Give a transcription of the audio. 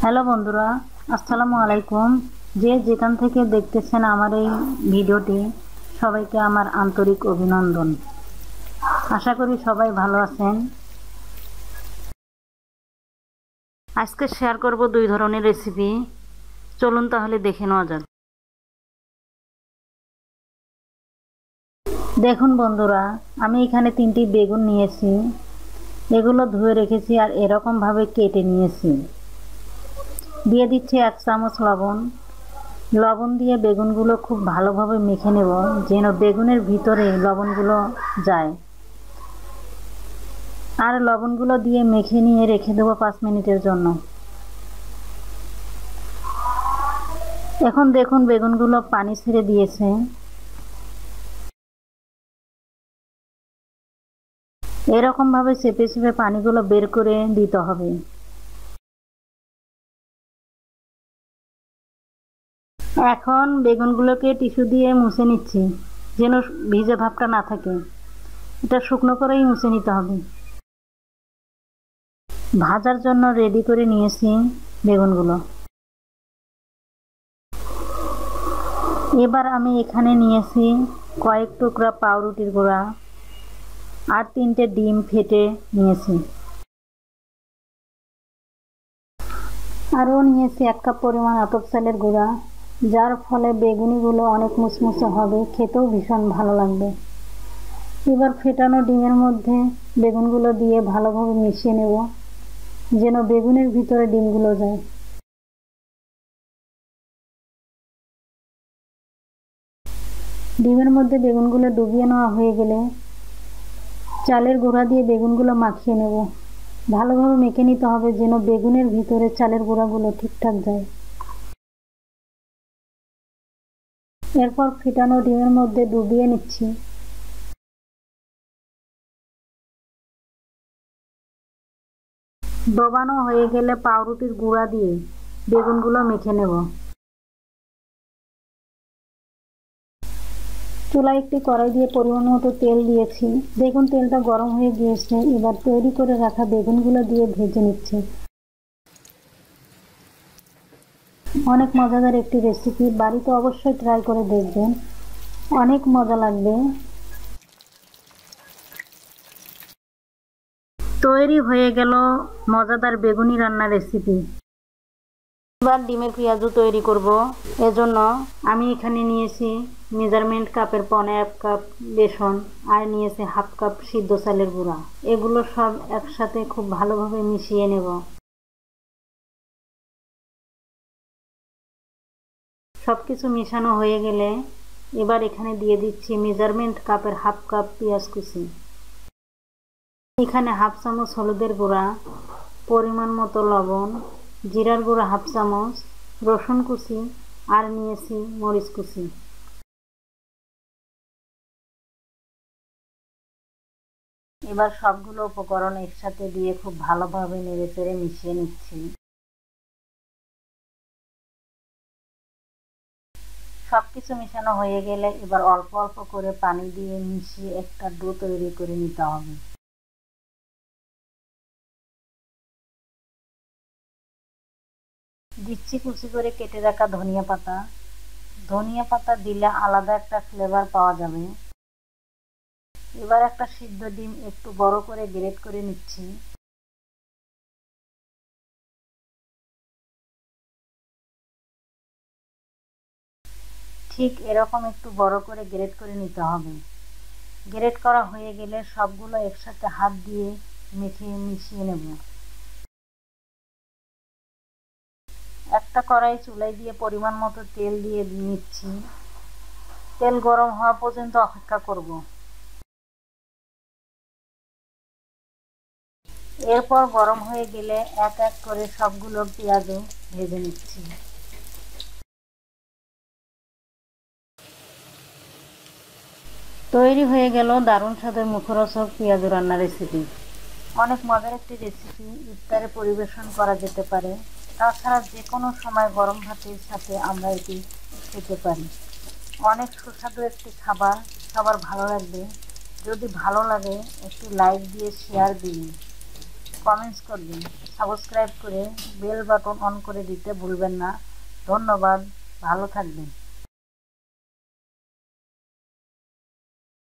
Hello বন্ধুরা, আসসালামু আলাইকুম। যে যেখান থেকে দেখতেছেন আমার এই ভিডিওটি, সবাইকে আমার আন্তরিক অভিনন্দন। আশা করি সবাই ভালো আছেন। আজকে শেয়ার করব দুই ধরনের রেসিপি। চলুন তাহলে দেখে নেওয়া যাক। দেখুন বন্ধুরা, আমি এখানে 3টি বেগুন নিয়েছি। এগুলো ধুয়ে রেখেছি আর এরকমভাবে কেটে নিয়েছি। দিয়ে দিচ্ছি 1 চামচ লবণ। লবণ দিয়ে বেগুনগুলো খুব ভালোভাবে মেখে নেব, যেন বেগুনের ভিতরে লবণগুলো যায়। আর লবণগুলো দিয়ে মেখে নিয়ে রেখে দেবো 5 মিনিটের জন্য। এখন দেখুন বেগুনগুলো পানি ছেড়ে দিয়েছে। এরকম ভাবে চেপে চেপে পানিগুলো বের করে দিতে হবে। এখন বেগুনগুলোকে টিস্যু দিয়ে মুছে নিচ্ছি, যেন ভিজে ভাবটা না থাকে। এটা শুকনো করেই মুছে নিতে হবে। ভাজার জন্য রেডি করে নিয়েছি বেগুনগুলো। এবার আমি এখানে নিয়েছি কয়েক টুকরা পাউরুটির গুঁড়া আর 3টে ডিম ফেটে নিয়েছি। আরও নিয়েছি 1 কাপ পরিমাণ আতপ চালের গুঁড়া, যার ফলে বেগুনিগুলো অনেক মুচমুচে হবে, খেতেও ভীষণ ভালো লাগবে। এবার ফেটানো ডিমের মধ্যে বেগুনগুলো দিয়ে ভালোভাবে মিশিয়ে নেব, যেন বেগুনের ভিতরে ডিমগুলো যায়। ডিমের মধ্যে বেগুনগুলো ডুবিয়ে নেওয়া হয়ে গেলে চালের গুঁড়া দিয়ে বেগুনগুলো মাখিয়ে নেব। ভালোভাবে মেখে নিতে হবে, যেন বেগুনের ভিতরে চালের গুঁড়াগুলো ঠিকঠাক যায়। এরপর ফেটানো ডিমের মধ্যে ডুবিয়ে নিচ্ছি। ডোবানো হয়ে গেলে পাউরুটির গুঁড়া দিয়ে বেগুনগুলো মেখে নেব। চুলায় একটি কড়াই দিয়ে পরিমাণ মতো তেল দিয়েছি। দেখুন তেলটা গরম হয়ে গিয়েছে। এবার তৈরি করে রাখা বেগুনগুলো দিয়ে ভেজে নিচ্ছি। অনেক মজাদার একটি রেসিপি, বাড়িতে অবশ্যই ট্রাই করে দেখবেন, অনেক মজা লাগবে। তৈরি হয়ে গেল মজাদার বেগুনি রান্না রেসিপি। এবার ডিমের পেঁয়াজু তৈরি করব। এজন্য আমি এখানে নিয়েছি মেজারমেন্ট কাপের 1.5 কাপ বেসন আর নিয়েছি 1/2 কাপ সিদ্ধ চালের গুঁড়া। এগুলো সব একসাথে খুব ভালোভাবে মিশিয়ে নেব। সবকিছু মিশানো হয়ে গেলে এবার এখানে দিয়ে দিচ্ছি মেজারমেন্ট কাপের 1/2 কাপ পেঁয়াজ কুচি। এখানে 1/2 চামচ হলুদের গুঁড়া, পরিমাণ মতো লবণ, জিরার গুঁড়া 1/2 চামচ, রসুন কুচি আর নিয়েছি মরিচ কুচি। এবার সবগুলো উপকরণ একসাথে দিয়ে খুব ভালোভাবে নেড়েচেড়ে মিশিয়ে নিচ্ছি। সবকিছু মেশানো হয়ে গেলে এবার অল্প অল্প করে পানি দিয়ে মিশিয়ে একটা ডো তৈরি করে নিতে হবে। দিচ্ছি কুচি করে কেটে রাখা ধনিয়া পাতা। ধনিয়া পাতা দিলে আলাদা একটা ফ্লেভার পাওয়া যাবে। এবার একটা সিদ্ধ ডিম একটু বড় করে গ্রেট করে নিচ্ছি। ঠিক এরকম একটু বড় করে গ্রেট করে নিতে হবে। গ্রেট করা হয়ে গেলে সবগুলো একসাথে হাত দিয়ে মিশিয়ে নেব। একটা কড়াই চুলায় দিয়ে পরিমাণ মতো তেল দিয়ে নিচ্ছি। তেল গরম হওয়া পর্যন্ত অপেক্ষা করব। এরপর গরম হয়ে গেলে এক এক করে সবগুলো পেঁয়াজ ভেজে নিচ্ছি। তৈরি হয়ে গেল দারুণ স্বাদের মুখরোচক পেঁয়াজ রান্না রেসিপি। অনেক মজার একটি রেসিপি, ইফতারে পরিবেশন করা যেতে পারে। তাছাড়া যে কোনো সময় গরম ভাতের সাথে আমরা এটি খেতে পারি। অনেক সুস্বাদু একটি খাবার, সবার ভালো লাগবে। যদি ভালো লাগে একটি লাইক দিয়ে শেয়ার দিন, কমেন্টস করবেন, সাবস্ক্রাইব করে বেল বাটন অন করে দিতে ভুলবেন না। ধন্যবাদ, ভালো থাকবেন।